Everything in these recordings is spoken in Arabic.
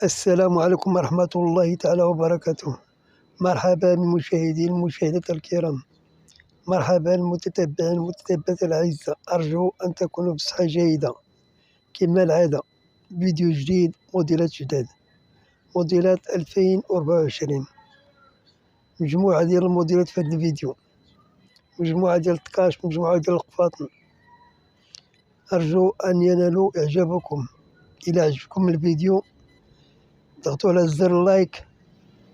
السلام عليكم ورحمة الله تعالى وبركاته. مرحبا مشاهدي المشاهدات الكرام، مرحبا متتبعين المتتبعات الأعزاء، أرجو أن تكونوا بصحة جيدة. كما العادة فيديو جديد، موديلات جداد، موديلات 2024. مجموعة ديال الموديلات في هذا الفيديو، مجموعة ديال الطكاش، مجموعة ديال القفاطن. أرجو أن ينالوا إعجابكم. إلى عجبكم الفيديو ضغطوا على زر اللايك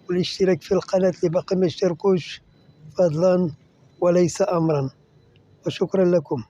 والاشتراك في القناة اللي باقي ما اشتركوش، فضلا وليس أمرا، وشكرا لكم.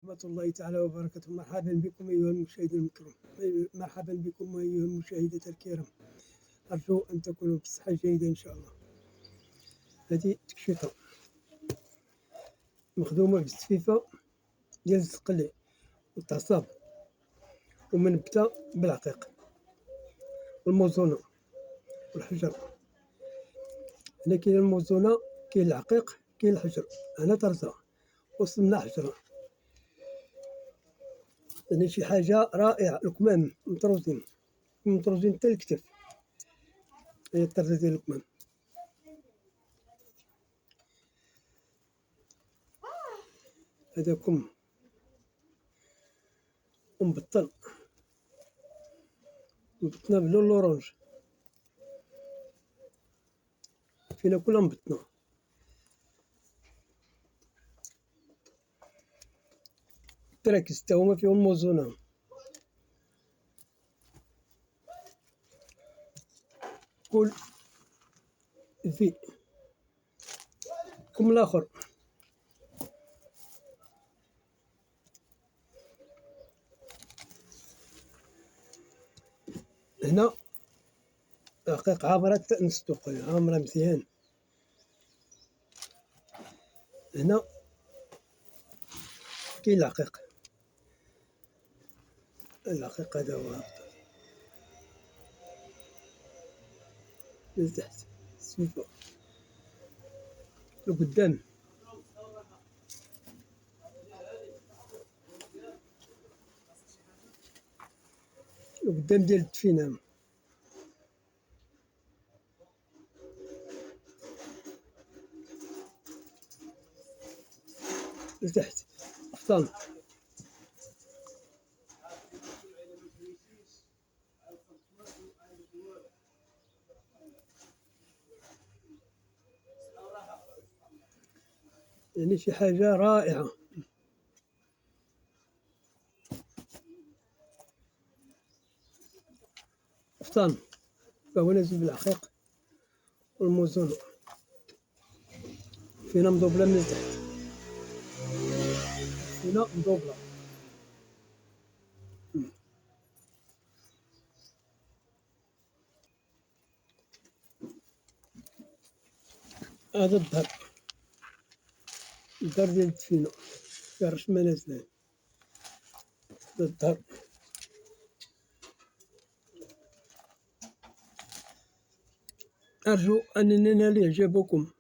ورحمة الله تعالى وبركاته. مرحبا بكم أيها المشاهدين الكرام، مرحبا بكم أيها المشاهدات الكرام. أرجو أن تكونوا بصحة جيدة إن شاء الله. هذه تكشيطة مخدومة بالسفيفة ديال الزقلي والتعصاب، ومنبتة بالعقيق والموزونة والحجر. هنا كاين الموزونة، كاين العقيق، كاين الحجر. هنا طرزة وصلنا حجرة. يعني شي حاجة رائعة. الكمام مطروزين حتى الكتف. هي الطرزة ديال الكمام. هذا كم ومبطن، مبطنة باللون الأورانج، فينا كلها مبطنة. تراكس تا هما فيهم موزونة. كل في كم الآخر. هنا رقيق عامرة نصدق، عامرة مزيان. هنا كاين العقيق، العقيق هذا هو من تحت السفيفة لقدام. لقدام ديال الدفينة لتحت قفطان. يعني شي حاجة رائعة. قفطان فهو نازل بالعقيق والموزونة، فينا مضوبلة من تحت، فينا مضوبلة. هذا الظهر ديال الدفينة فيها الرشمة نازلة. هذا الظهر. أرجو أن ينال إعجابكم.